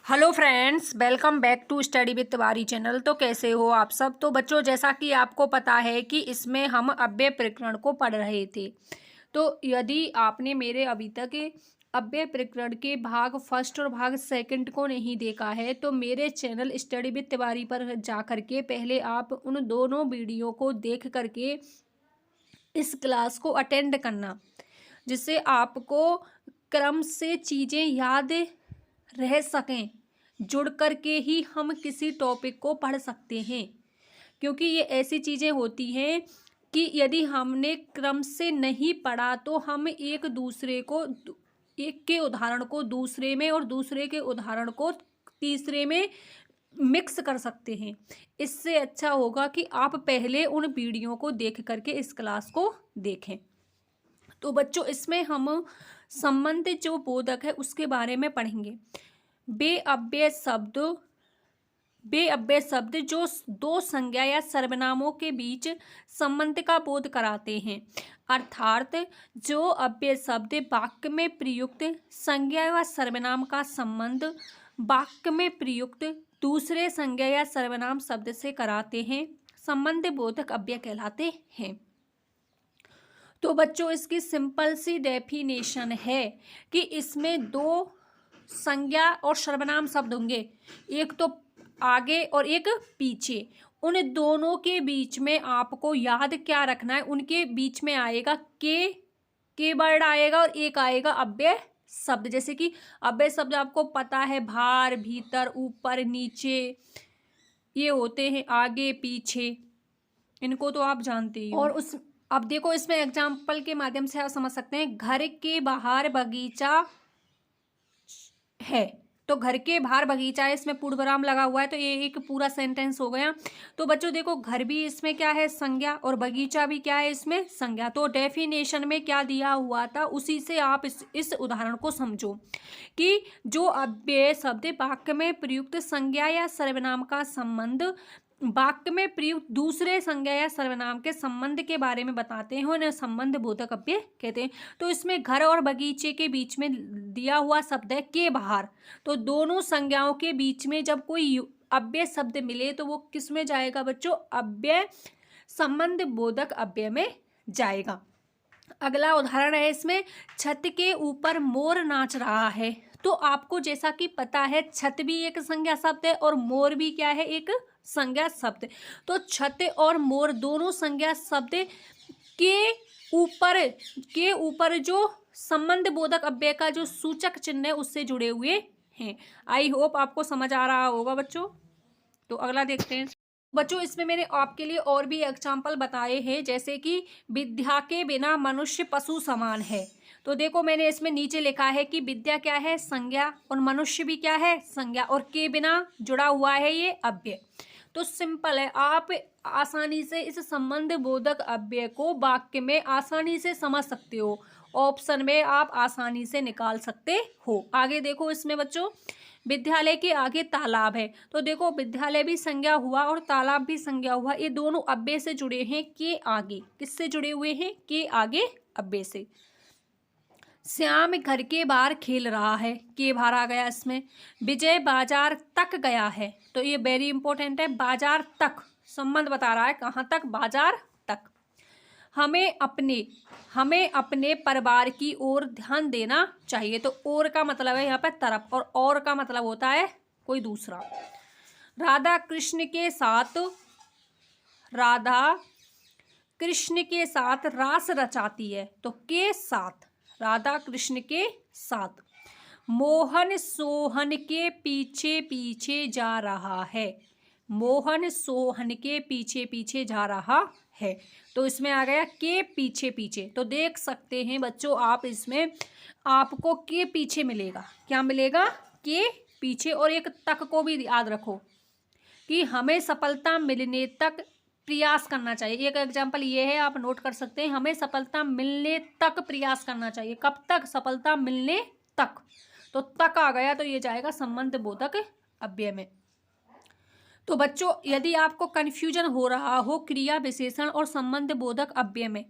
Hello friends, welcome back to study with Tiwari channel. तो कैसे हो आप सब। तो बच्चों, जैसा कि आपको पता है कि इसमें हम अव्यय प्रकरण को पढ़ रहे थे। तो यदि आपने मेरे अभी तक अव्यय प्रकरण के भाग फर्स्ट और भाग सेकंड को नहीं देखा है तो मेरे चैनल स्टडी विद तिवारी पर जा करके पहले आप उन दोनों वीडियो को देख करके इस क्लास को अटेंड करना, जिससे आपको क्रम से चीज़ें याद रह सकें। जुड़ करके ही हम किसी टॉपिक को पढ़ सकते हैं, क्योंकि ये ऐसी चीज़ें होती हैं कि यदि हमने क्रम से नहीं पढ़ा तो हम एक दूसरे को एक के उदाहरण को दूसरे में और दूसरे के उदाहरण को तीसरे में मिक्स कर सकते हैं। इससे अच्छा होगा कि आप पहले उन वीडियो को देख करके इस क्लास को देखें। तो बच्चों, इसमें हम संबंधित जो बोधक है उसके बारे में पढ़ेंगे। बेअव्यय शब्द जो दो संज्ञा या सर्वनामों के बीच संबंध का बोध कराते हैं, अर्थात जो अव्यय शब्द वाक्य में प्रयुक्त संज्ञा या सर्वनाम का संबंध वाक्य में प्रयुक्त दूसरे संज्ञा या सर्वनाम शब्द से कराते हैं, संबंध बोधक अव्यय कहलाते हैं। तो बच्चों, इसकी सिंपल सी डेफिनेशन है कि इसमें दो संज्ञा और सर्वनाम शब्द होंगे, एक तो आगे और एक पीछे। उन दोनों के बीच में आपको याद क्या रखना है, उनके बीच में आएगा के वर्ड आएगा और एक आएगा अव्यय शब्द। जैसे कि अव्यय शब्द आपको पता है, बाहर, भीतर, ऊपर, नीचे, ये होते हैं आगे पीछे, इनको तो आप जानते ही हो। और अब देखो, इसमें एग्जाम्पल के माध्यम से आप समझ सकते हैं। घर के बाहर बगीचा है, तो घर के बाहर बगीचा है, इसमें पूर्वविराम लगा हुआ है, तो ये एक पूरा सेंटेंस हो गया। तो बच्चों देखो, घर भी इसमें क्या है, संज्ञा, और बगीचा भी क्या है, इसमें संज्ञा। तो डेफिनेशन में क्या दिया हुआ था उसी से आप इस उदाहरण को समझो कि जो अव्यय शब्द वाक्य में प्रयुक्त संज्ञा या सर्वनाम का संबंध वाक्य में प्रयुक्त दूसरे संज्ञा या सर्वनाम के संबंध के बारे में बताते हैं, उन्हें संबंध बोधक अव्यय कहते हैं। तो इसमें घर और बगीचे के बीच में दिया हुआ शब्द है के बाहर। तो दोनों संज्ञाओं के बीच में जब कोई अव्यय शब्द मिले तो वो किस में जाएगा बच्चों, अव्यय संबंध बोधक अव्यय में जाएगा। अगला उदाहरण है इसमें, छत के ऊपर मोर नाच रहा है। तो आपको जैसा कि पता है, छत भी एक संज्ञा शब्द है और मोर भी क्या है, एक संज्ञा शब्द। तो छत और मोर दोनों संज्ञा शब्द के ऊपर जो संबंध बोधक अव्यय का जो सूचक चिन्ह है उससे जुड़े हुए हैं। आई होप आपको समझ आ रहा होगा बच्चों। तो अगला देखते हैं बच्चों। इसमें मैंने आपके लिए और भी एग्जाम्पल बताए हैं, जैसे कि विद्या के बिना मनुष्य पशु समान है। तो देखो, मैंने इसमें नीचे लिखा है कि विद्या क्या है, संज्ञा, और मनुष्य भी क्या है, संज्ञा, और के बिना जुड़ा हुआ है ये अव्यय। तो सिंपल है, आप आसानी से इस संबंध बोधक अव्यय को वाक्य में आसानी से समझ सकते हो। ऑप्शन में आप आसानी से निकाल सकते हो। आगे देखो, इसमें बच्चों विद्यालय के आगे तालाब है। तो देखो, विद्यालय भी संज्ञा हुआ और तालाब भी संज्ञा हुआ, ये दोनों अव्यय से जुड़े हैं के आगे। किससे जुड़े हुए हैं, के आगे अव्यय से। श्याम घर के बाहर खेल रहा है, के बाहर आ गया इसमें। विजय बाजार तक गया है, तो ये वेरी इंपॉर्टेंट है, बाजार तक संबंध बता रहा है, कहाँ तक, बाजार तक। हमें अपने परिवार की ओर ध्यान देना चाहिए। तो ओर का मतलब है यहाँ पे तरफ, और का मतलब होता है कोई दूसरा। राधा कृष्ण के साथ रास रचाती है, तो के साथ, राधा कृष्ण के साथ। मोहन सोहन के पीछे पीछे जा रहा है, मोहन सोहन के पीछे पीछे जा रहा है। तो इसमें आ गया के पीछे पीछे। तो देख सकते हैं बच्चों, आप इसमें आपको के पीछे मिलेगा, क्या मिलेगा, के पीछे। और एक तक को भी याद रखो कि हमें सफलता मिलने तक प्रयास करना चाहिए। एक एग्जाम्पल ये है, आप नोट कर सकते हैं, हमें सफलता मिलने तक प्रयास करना चाहिए। कब तक, सफलता मिलने तक। तो तक आ गया, तो ये जाएगा संबंध बोधक अव्यय में। तो बच्चों, यदि आपको कन्फ्यूजन हो रहा हो क्रिया विशेषण और संबंध बोधक अव्यय में,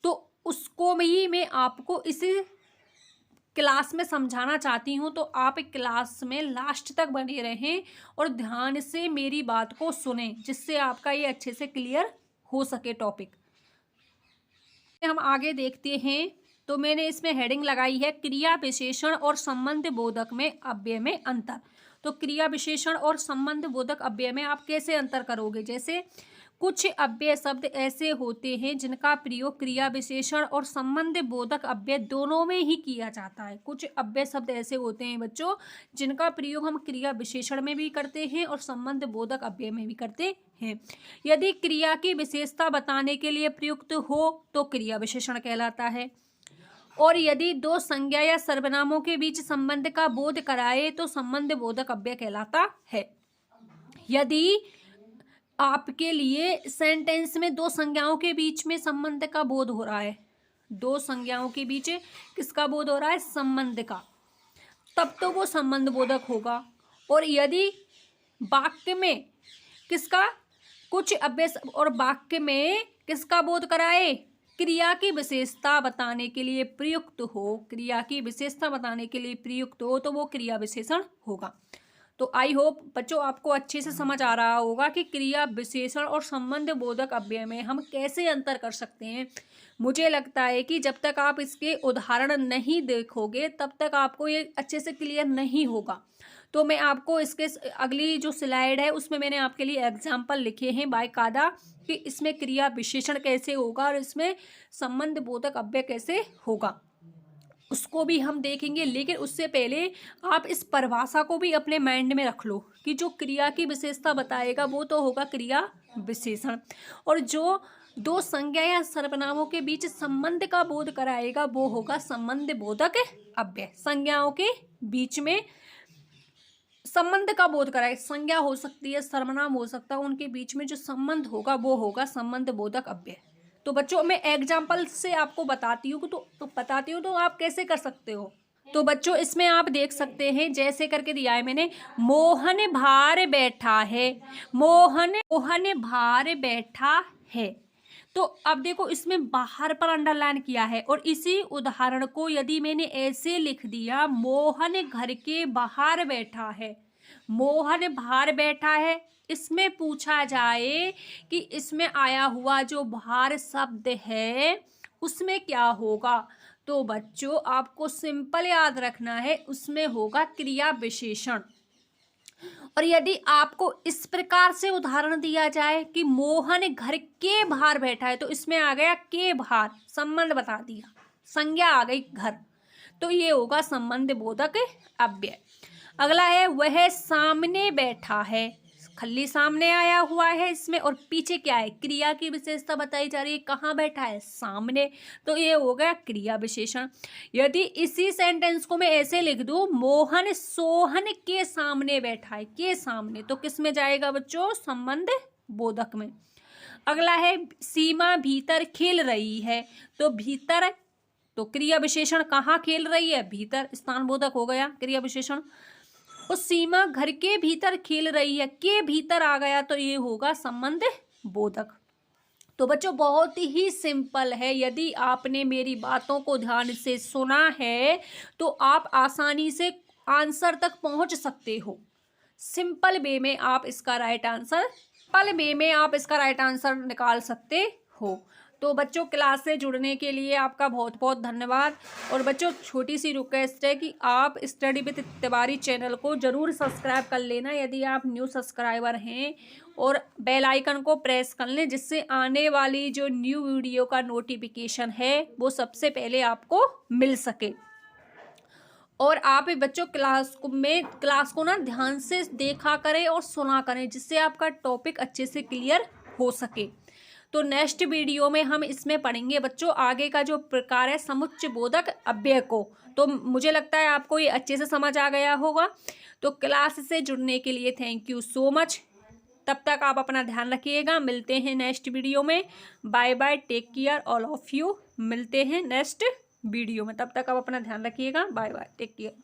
तो उसको भी मैं आपको इस क्लास में समझाना चाहती हूँ, तो आप क्लास में लास्ट तक बने रहें और ध्यान से मेरी बात को सुनें, जिससे आपका ये अच्छे से क्लियर हो सके टॉपिक। हम आगे देखते हैं, तो मैंने इसमें हेडिंग लगाई है क्रिया विशेषण और संबंध बोधक में अव्यय में अंतर। तो क्रिया विशेषण और संबंध बोधक अव्यय में आप कैसे अंतर करोगे? जैसे कुछ अव्यय शब्द ऐसे होते हैं जिनका प्रयोग क्रिया विशेषण और संबंध बोधक अव्यय दोनों में ही किया जाता है। कुछ अव्यय शब्द ऐसे होते हैं बच्चों जिनका प्रयोग हम क्रिया विशेषण में भी करते हैं और संबंध बोधक अव्यय में भी करते हैं। यदि क्रिया की विशेषता बताने के लिए प्रयुक्त हो तो क्रिया विशेषण कहलाता है, और यदि दो संज्ञा या सर्वनामों के बीच संबंध का बोध कराए तो संबंध बोधक अव्यय कहलाता है। यदि आपके लिए सेंटेंस में दो संज्ञाओं के बीच में संबंध का बोध हो रहा है, दो संज्ञाओं के बीच किसका बोध हो रहा है? संबंध का, तब तो वो संबंध बोधक होगा। और यदि वाक्य में किसका, कुछ अव्यय और वाक्य में किसका बोध कराए? क्रिया की विशेषता बताने के लिए प्रयुक्त हो, क्रिया की विशेषता बताने के लिए प्रयुक्त हो तो वो क्रिया विशेषण होगा। तो आई होप बच्चों आपको अच्छे से समझ आ रहा होगा कि क्रिया विशेषण और संबंध बोधक अव्यय में हम कैसे अंतर कर सकते हैं। मुझे लगता है कि जब तक आप इसके उदाहरण नहीं देखोगे तब तक आपको ये अच्छे से क्लियर नहीं होगा। तो मैं आपको इसके अगली जो स्लाइड है उसमें मैंने आपके लिए एग्जाम्पल लिखे हैं बाकायदा कि इसमें क्रिया विशेषण कैसे होगा और इसमें संबंध बोधक अव्यय कैसे होगा, उसको भी हम देखेंगे। लेकिन उससे पहले आप इस परिभाषा को भी अपने माइंड में रख लो कि जो क्रिया की विशेषता बताएगा वो तो होगा क्रिया विशेषण, और जो दो संज्ञा या सर्वनामों के बीच संबंध का बोध कराएगा वो होगा संबंध बोधक अव्यय। संज्ञाओं के बीच में संबंध का बोध कराए, संज्ञा हो सकती है, सर्वनाम हो सकता है, उनके बीच में जो संबंध होगा वो होगा संबंध बोधक अव्यय। तो बच्चों मैं एग्जाम्पल से आपको बताती हूँ तो आप कैसे कर सकते हो। तो बच्चों इसमें आप देख सकते हैं जैसे करके दिया है मैंने, मोहन भार बैठा है, मोहन भार बैठा है। तो अब देखो इसमें बाहर पर अंडरलाइन किया है, और इसी उदाहरण को यदि मैंने ऐसे लिख दिया मोहन घर के बाहर बैठा है, मोहन बाहर बैठा है, इसमें पूछा जाए कि इसमें आया हुआ जो बाहर शब्द है उसमें क्या होगा, तो बच्चों आपको सिंपल याद रखना है उसमें होगा क्रिया विशेषण। और यदि आपको इस प्रकार से उदाहरण दिया जाए कि मोहन घर के बाहर बैठा है, तो इसमें आ गया के बाहर, संबंध बता दिया, संज्ञा आ गई घर, तो ये होगा संबंध बोधक अव्यय। अगला है वह सामने बैठा है, खल्ली सामने आया हुआ है इसमें, और पीछे क्या है? क्रिया की विशेषता बताई जा रही है, कहाँ बैठा है? सामने, तो ये हो गया क्रिया विशेषण। यदि इसी सेंटेंस को मैं ऐसे लिख दूं मोहन सोहन के सामने बैठा है, के सामने, तो किस में जाएगा बच्चों? संबंध बोधक में। अगला है सीमा भीतर खेल रही है, तो भीतर, तो क्रिया विशेषण कहाँ खेल रही है? भीतर, स्थान बोधक हो गया क्रिया विशेषण। और सीमा घर के भीतर खेल रही है, के भीतर आ गया तो ये होगा संबंध बोधक। तो बच्चों बहुत ही सिंपल है, यदि आपने मेरी बातों को ध्यान से सुना है तो आप आसानी से आंसर तक पहुंच सकते हो। सिंपल वे में आप इसका राइट आंसर निकाल सकते हो। तो बच्चों क्लास से जुड़ने के लिए आपका बहुत बहुत धन्यवाद। और बच्चों छोटी सी रिक्वेस्ट है कि आप स्टडी विद तिवारी चैनल को ज़रूर सब्सक्राइब कर लेना यदि आप न्यू सब्सक्राइबर हैं, और बेल आइकन को प्रेस कर लें जिससे आने वाली जो न्यू वीडियो का नोटिफिकेशन है वो सबसे पहले आपको मिल सके। और आप बच्चों क्लास को ना ध्यान से देखा करें और सुना करें जिससे आपका टॉपिक अच्छे से क्लियर हो सके। तो नेक्स्ट वीडियो में हम इसमें पढ़ेंगे बच्चों आगे का जो प्रकार है समुच्चय बोधक अव्यय को। तो मुझे लगता है आपको ये अच्छे से समझ आ गया होगा। तो क्लास से जुड़ने के लिए थैंक यू सो मच। तब तक आप अपना ध्यान रखिएगा, मिलते हैं नेक्स्ट वीडियो में। Bye bye, take care all of you. मिलते हैं नेक्स्ट वीडियो में, तब तक आप अपना ध्यान रखिएगा। Bye bye, take care.